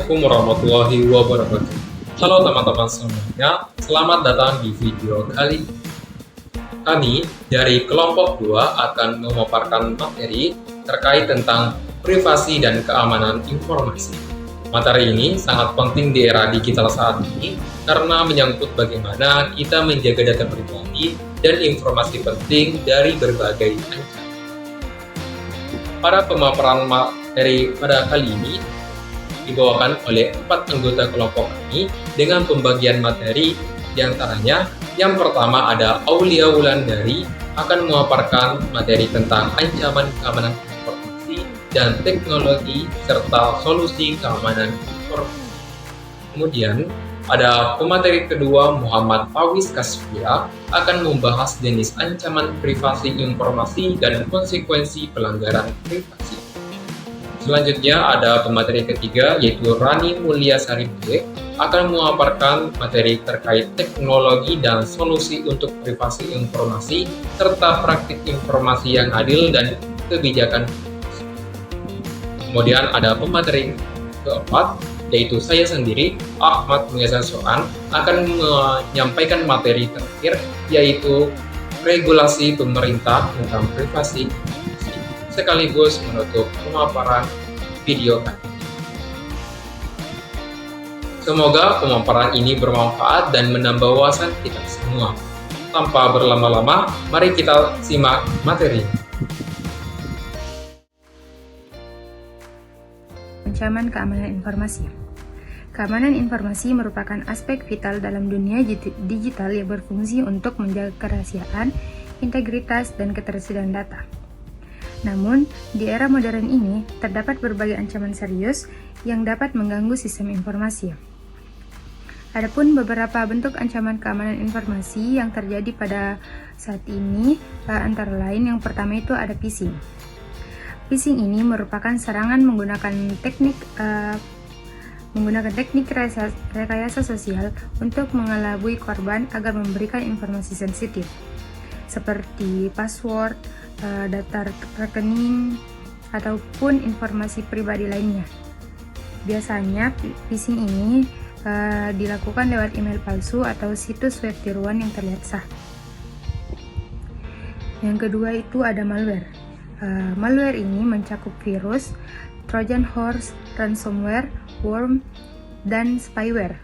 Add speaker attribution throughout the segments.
Speaker 1: Assalamualaikum warahmatullahi wabarakatuh. Halo teman-teman semuanya, selamat datang di video kali ini. Kami dari kelompok 2 akan memaparkan materi terkait tentang privasi dan keamanan informasi. Materi ini sangat penting di era digital saat ini karena menyangkut bagaimana kita menjaga data pribadi dan informasi penting dari berbagai ancaman. Pada pemaparan materi pada kali ini dibawakan oleh 4 anggota kelompok kami dengan pembagian materi diantaranya. Yang pertama ada Aulia Wulandari akan memaparkan materi tentang ancaman keamanan informasi dan teknologi serta solusi keamanan informasi. Kemudian ada pemateri kedua Muhammad Fawis Kasfia akan membahas jenis ancaman privasi informasi dan konsekuensi pelanggaran privasi. Selanjutnya ada pemateri ketiga yaitu Rani Mulyasari B akan memaparkan materi terkait teknologi dan solusi untuk privasi informasi serta praktik informasi yang adil dan kebijakan. Kemudian ada pemateri keempat yaitu saya sendiri Ahmad Mulyasari Soan akan menyampaikan materi terakhir yaitu regulasi pemerintah tentang privasi sekaligus menutup pemaparan video kali ini. Semoga pemaparan ini bermanfaat dan menambah wawasan kita semua. Tanpa berlama-lama, mari kita simak materi.
Speaker 2: Ancaman keamanan informasi. Keamanan informasi merupakan aspek vital dalam dunia digital yang berfungsi untuk menjaga kerahasiaan, integritas, dan ketersediaan data. Namun, di era modern ini, terdapat berbagai ancaman serius yang dapat mengganggu sistem informasi. Adapun beberapa bentuk ancaman keamanan informasi yang terjadi pada saat ini, antara lain yang pertama itu ada phishing. Phishing ini merupakan serangan menggunakan teknik rekayasa sosial untuk mengelabui korban agar memberikan informasi sensitif, seperti password, data rekening, ataupun informasi pribadi lainnya. Biasanya phishing ini dilakukan lewat email palsu atau situs web tiruan yang terlihat sah. Yang kedua itu ada malware. Malware ini mencakup virus, Trojan horse, ransomware, worm, dan spyware.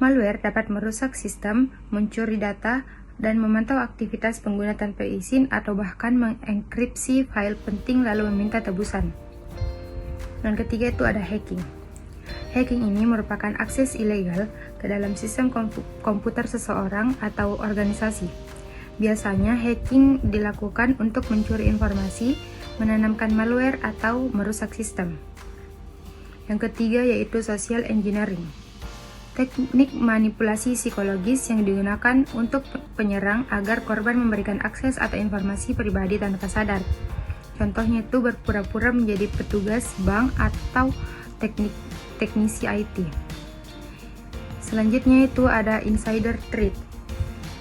Speaker 2: Malware dapat merusak sistem, mencuri data, dan memantau aktivitas pengguna tanpa izin atau bahkan mengenkripsi file penting lalu meminta tebusan. Dan ketiga itu ada hacking. Hacking ini merupakan akses ilegal ke dalam sistem komputer seseorang atau organisasi. Biasanya hacking dilakukan untuk mencuri informasi, menanamkan malware, atau merusak sistem. Yang ketiga yaitu social engineering. Teknik manipulasi psikologis yang digunakan untuk penyerang agar korban memberikan akses atau informasi pribadi tanpa sadar. Contohnya itu berpura-pura menjadi petugas bank atau teknisi IT. Selanjutnya itu ada insider threat.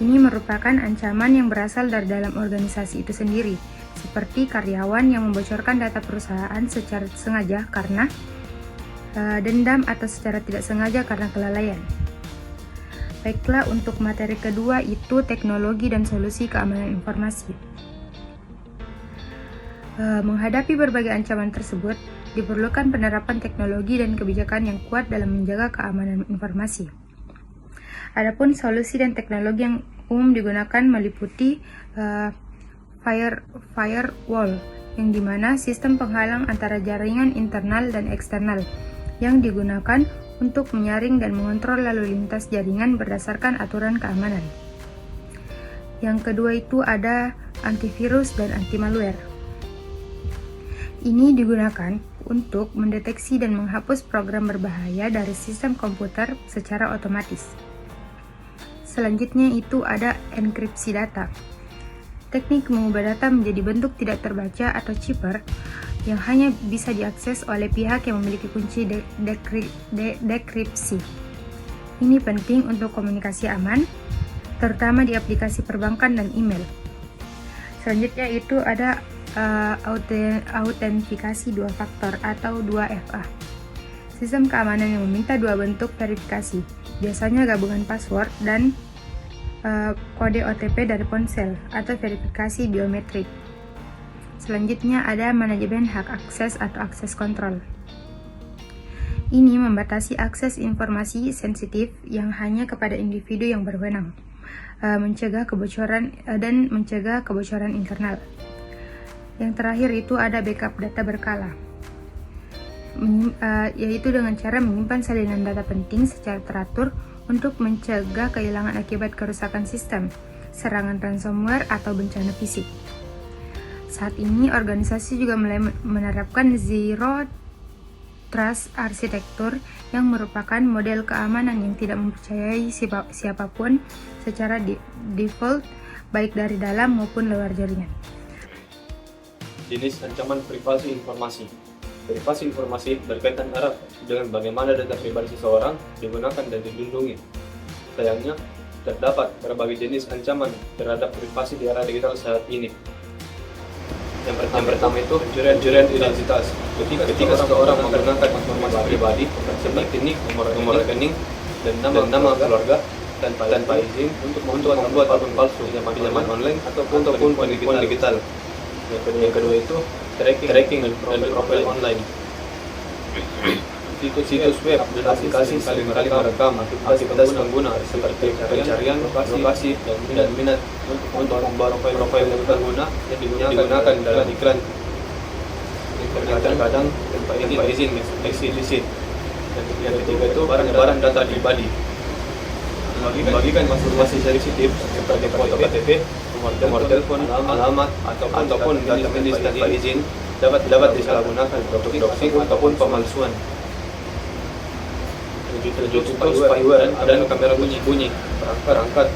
Speaker 2: Ini merupakan ancaman yang berasal dari dalam organisasi itu sendiri, seperti karyawan yang membocorkan data perusahaan secara sengaja karena dendam atau secara tidak sengaja karena kelalaian. Baiklah, untuk materi kedua itu teknologi dan solusi keamanan informasi. Menghadapi berbagai ancaman tersebut, diperlukan penerapan teknologi dan kebijakan yang kuat dalam menjaga keamanan informasi. Adapun solusi dan teknologi yang umum digunakan meliputi firewall, yang dimana sistem penghalang antara jaringan internal dan eksternal, yang digunakan untuk menyaring dan mengontrol lalu lintas jaringan berdasarkan aturan keamanan. Yang kedua itu ada antivirus dan anti-malware. Ini digunakan untuk mendeteksi dan menghapus program berbahaya dari sistem komputer secara otomatis. Selanjutnya itu ada enkripsi data. Teknik mengubah data menjadi bentuk tidak terbaca atau cipher yang hanya bisa diakses oleh pihak yang memiliki kunci dekripsi. Ini penting untuk komunikasi aman, terutama di aplikasi perbankan dan email. Selanjutnya itu ada autentikasi dua faktor atau 2FA. Sistem keamanan yang meminta dua bentuk verifikasi, biasanya gabungan password dan kode OTP dari ponsel atau verifikasi biometrik. Selanjutnya ada manajemen hak akses atau akses kontrol. Ini membatasi akses informasi sensitif yang hanya kepada individu yang berwenang, mencegah kebocoran internal. Yang terakhir itu ada backup data berkala, yaitu dengan cara menyimpan salinan data penting secara teratur untuk mencegah kehilangan akibat kerusakan sistem, serangan ransomware, atau bencana fisik. Saat ini, organisasi juga mulai menerapkan Zero Trust Architecture yang merupakan model keamanan yang tidak mempercayai siapapun secara default, baik dari dalam maupun luar jaringan.
Speaker 3: Jenis ancaman privasi informasi. Privasi informasi berkaitan erat dengan bagaimana data pribadi seseorang digunakan dan dilindungi. Sayangnya, terdapat berbagai jenis ancaman terhadap privasi di era digital saat ini. Yang pertama itu pencurian identitas. Ketika seseorang menggunakan informasi pribadi seperti nik, nomor rekening, dan nama keluarga tanpa izin untuk membuat akun palsu pinjaman online ataupun penipuan digital. Yang kedua itu tracking dan profil online. Situs web dan aplikasi saling merekam aktivitas pengguna seperti pencarian lokasi dan minat untuk membuat profil pengguna yang digunakan dalam iklan. Terkadang tanpa izin eksplisit. Yang ketiga itu penyebaran data pribadi. Membagikan informasi sensitif seperti foto KTP, nomor telepon, alamat, ataupun data medis tanpa izin dapat disalahgunakan untuk doxing ataupun pemalsuan. Terjadi spyware dan kamera bunyi, perangkat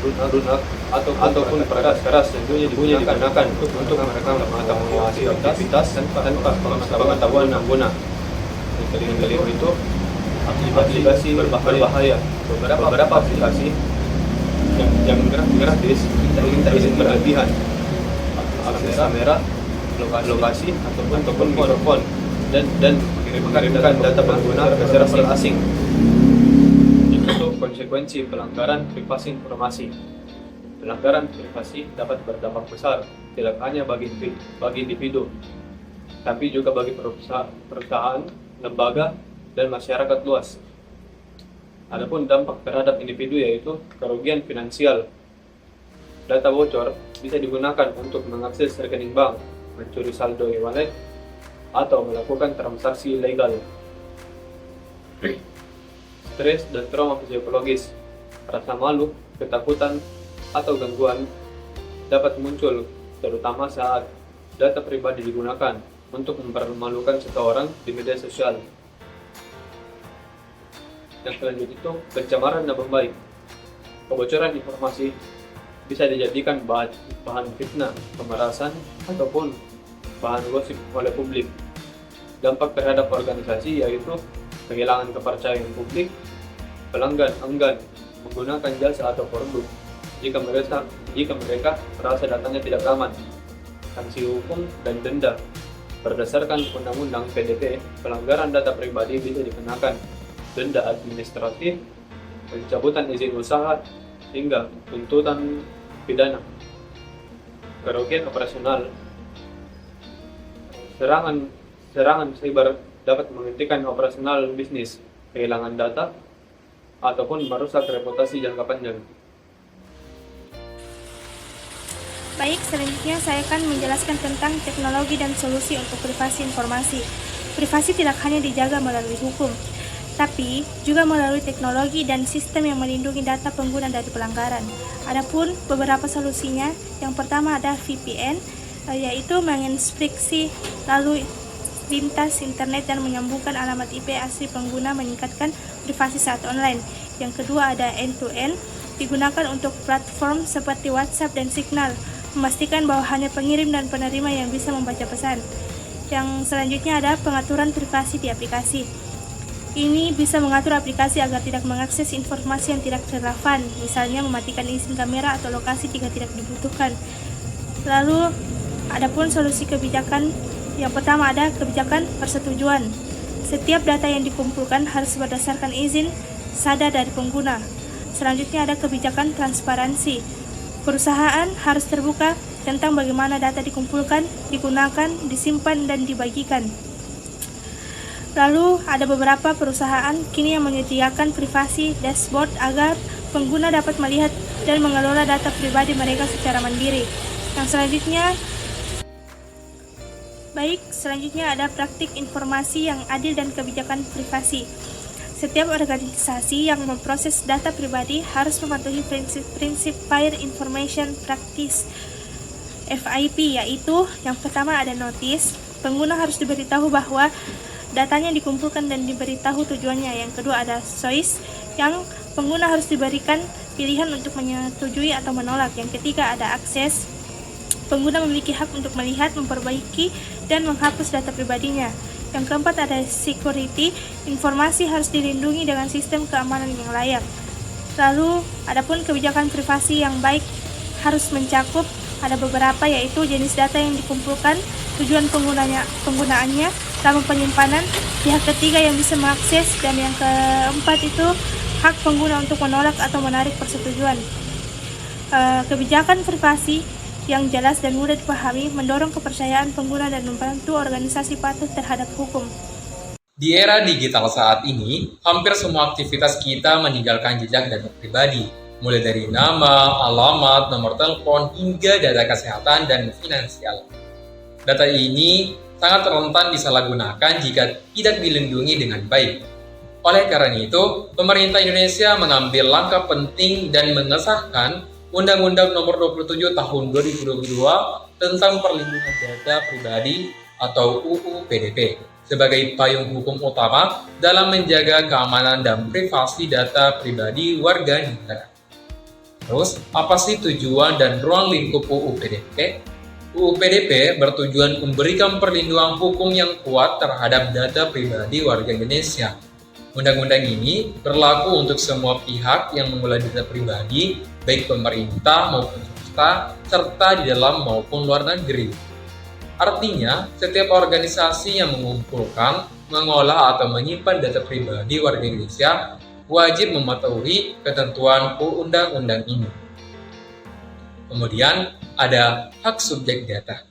Speaker 3: lunak ataupun perangkat keras tentunya digunakan untuk merekam atau mengawasi aktivitas tanpa pengetahuan pengguna. Yang kelima itu aplikasi berbahaya. Beberapa aplikasi yang gratis tak izin berlebihan, akses kamera, lokasi ataupun mikrofon dan mengirimkan data pengguna ke server asing. Itu konsekuensi pelanggaran privasi informasi. Pelanggaran privasi dapat berdampak besar tidak hanya bagi individu, tapi juga bagi perusahaan, lembaga, dan masyarakat luas. Adapun dampak terhadap individu yaitu kerugian finansial. Data bocor bisa digunakan untuk mengakses rekening bank, mencuri saldo e-wallet, atau melakukan transaksi ilegal. Stres dan trauma psikologis, rasa malu, ketakutan, atau gangguan dapat muncul terutama saat data pribadi digunakan untuk mempermalukan seseorang di media sosial. Yang selanjutnya itu pencemaran nama baik. Kebocoran informasi bisa dijadikan bahan fitnah, pemerasan, ataupun bahan gosip oleh publik. Dampak terhadap organisasi yaitu kehilangan kepercayaan publik, pelanggan enggan menggunakan jasa atau produk jika mereka merasa datanya tidak aman. Sanksi hukum dan denda. Berdasarkan Undang-Undang PDP, pelanggaran data pribadi bisa dikenakan denda administratif, pencabutan izin usaha, hingga tuntutan pidana. Kerugian operasional. Serangan cyber dapat menghentikan operasional bisnis, kehilangan data, ataupun merusak reputasi jangka panjang.
Speaker 4: Baik, selanjutnya saya akan menjelaskan tentang teknologi dan solusi untuk privasi informasi. Privasi tidak hanya dijaga melalui hukum, tapi juga melalui teknologi dan sistem yang melindungi data pengguna dari pelanggaran. Adapun beberapa solusinya, yang pertama ada VPN, yaitu menginskripsi lalu lintas internet dan menyambungkan alamat IP asli pengguna, meningkatkan privasi saat online. Yang kedua ada end-to-end, digunakan untuk platform seperti WhatsApp dan Signal, memastikan bahwa hanya pengirim dan penerima yang bisa membaca pesan. Yang selanjutnya ada pengaturan privasi di aplikasi. Ini bisa mengatur aplikasi agar tidak mengakses informasi yang tidak relevan, misalnya mematikan izin kamera atau lokasi jika tidak dibutuhkan. Lalu, adapun solusi kebijakan, yang pertama ada kebijakan persetujuan. Setiap data yang dikumpulkan harus berdasarkan izin sadar dari pengguna. Selanjutnya ada kebijakan transparansi. Perusahaan harus terbuka tentang bagaimana data dikumpulkan, digunakan, disimpan, dan dibagikan. Lalu ada beberapa perusahaan kini yang menyediakan privasi dashboard agar pengguna dapat melihat dan mengelola data pribadi mereka secara mandiri. Selanjutnya ada praktik informasi yang adil dan kebijakan privasi. Setiap organisasi yang memproses data pribadi harus mematuhi prinsip Fair Information Practice FIP, yaitu yang pertama ada notice. Pengguna harus diberitahu bahwa datanya dikumpulkan dan diberitahu tujuannya. Yang kedua ada choice, yang pengguna harus diberikan pilihan untuk menyetujui atau menolak. Yang ketiga ada akses. Pengguna memiliki hak untuk melihat, memperbaiki, dan menghapus data pribadinya. Yang keempat ada security, informasi harus dilindungi dengan sistem keamanan yang layak. Lalu, adapun kebijakan privasi yang baik harus mencakup ada beberapa, yaitu jenis data yang dikumpulkan, tujuan penggunaannya, lama penyimpanan, pihak ketiga yang bisa mengakses, dan yang keempat itu hak pengguna untuk menolak atau menarik persetujuan. Kebijakan privasi yang jelas dan mudah dipahami mendorong kepercayaan pengguna dan membantu organisasi patuh terhadap hukum.
Speaker 1: Di era digital saat ini, hampir semua aktivitas kita meninggalkan jejak data pribadi, mulai dari nama, alamat, nomor telepon, hingga data kesehatan dan finansial. Data ini sangat rentan disalahgunakan jika tidak dilindungi dengan baik. Oleh karena itu, pemerintah Indonesia mengambil langkah penting dan mengesahkan Undang-Undang Nomor 27 Tahun 2022 tentang Perlindungan Data Pribadi atau UU PDP sebagai payung hukum utama dalam menjaga keamanan dan privasi data pribadi warga negara. Terus, apa sih tujuan dan ruang lingkup UU PDP? UU PDP bertujuan memberikan perlindungan hukum yang kuat terhadap data pribadi warga Indonesia. Undang-undang ini berlaku untuk semua pihak yang mengelola data pribadi, baik pemerintah maupun swasta, serta di dalam maupun luar negeri. Artinya, setiap organisasi yang mengumpulkan, mengolah, atau menyimpan data pribadi warga Indonesia wajib mematuhi ketentuan undang-undang ini. Kemudian, ada hak subjek data.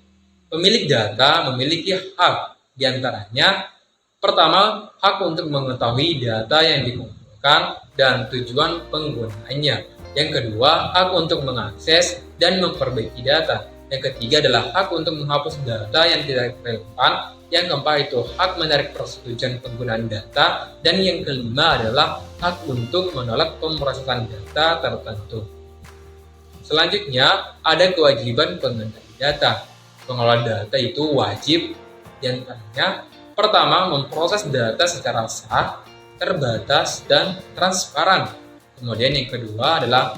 Speaker 1: Pemilik data memiliki hak, diantaranya pertama, hak untuk mengetahui data yang dikumpulkan dan tujuan penggunaannya. Yang kedua, hak untuk mengakses dan memperbaiki data. Yang ketiga adalah hak untuk menghapus data yang tidak relevan. Yang keempat itu hak menarik persetujuan penggunaan data. Dan yang kelima adalah hak untuk menolak pemrosesan data tertentu. Selanjutnya, ada kewajiban pengendali data. Pengelola data itu wajib, diantaranya pertama, memproses data secara sah, terbatas, dan transparan. Kemudian yang kedua adalah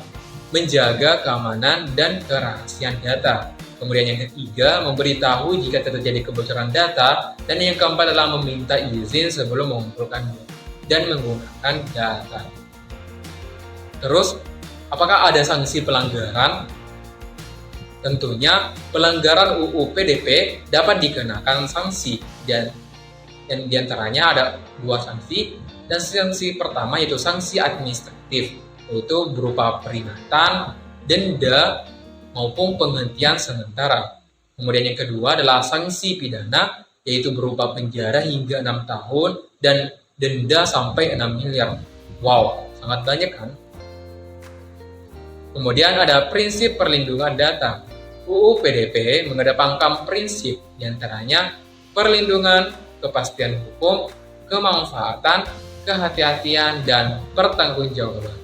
Speaker 1: menjaga keamanan dan kerahasiaan data. Kemudian yang ketiga, memberitahu jika terjadi kebocoran data. Dan yang keempat adalah meminta izin sebelum mengumpulkan dan menggunakan data. Terus, apakah ada sanksi pelanggaran? Tentunya, pelanggaran UU PDP dapat dikenakan sanksi dan diantaranya ada dua sanksi. Dan sanksi pertama yaitu sanksi administratif, yaitu berupa peringatan, denda, maupun penghentian sementara. Kemudian yang kedua adalah sanksi pidana, yaitu berupa penjara hingga 6 tahun dan denda sampai 6 miliar. Wow, sangat banyak kan? Kemudian ada prinsip perlindungan data. UU PDP mengedepankan prinsip diantaranya perlindungan, kepastian hukum, kemanfaatan, kehati-hatian, dan pertanggungjawaban.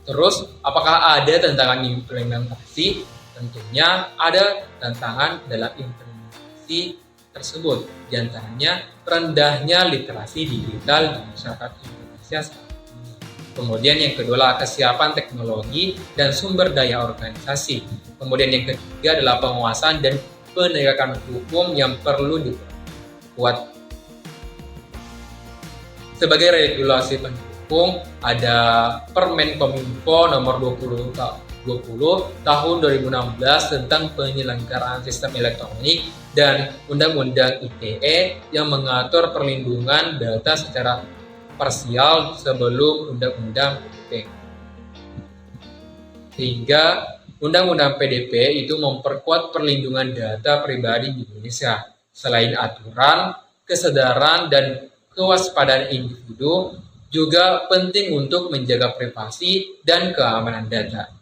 Speaker 1: Terus, apakah ada tantangan implementasi? Tentunya ada tantangan dalam implementasi tersebut. Di antaranya, rendahnya literasi digital di masyarakat Indonesia saat ini. Kemudian yang kedua adalah kesiapan teknologi dan sumber daya organisasi. Kemudian yang ketiga adalah penguasaan dan penegakan hukum yang perlu diperkuat. Sebagai regulasi pendukung, ada Permen Kominfo nomor 20 tahun 2016 tentang penyelenggaraan sistem elektronik dan Undang-Undang ITE yang mengatur perlindungan data secara parsial sebelum Undang-Undang PDP. Sehingga Undang-Undang PDP itu memperkuat perlindungan data pribadi di Indonesia. Selain aturan, kesadaran, dan kewaspadaan individu, juga penting untuk menjaga privasi dan keamanan data.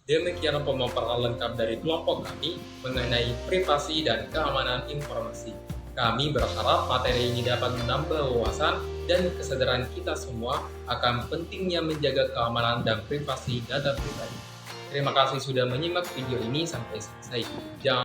Speaker 1: Demikian pemaparan lengkap dari kelompok kami mengenai privasi dan keamanan informasi. Kami berharap materi ini dapat menambah wawasan dan kesadaran kita semua akan pentingnya menjaga keamanan dan privasi data pribadi. Terima kasih sudah menyimak video ini sampai selesai. Jangan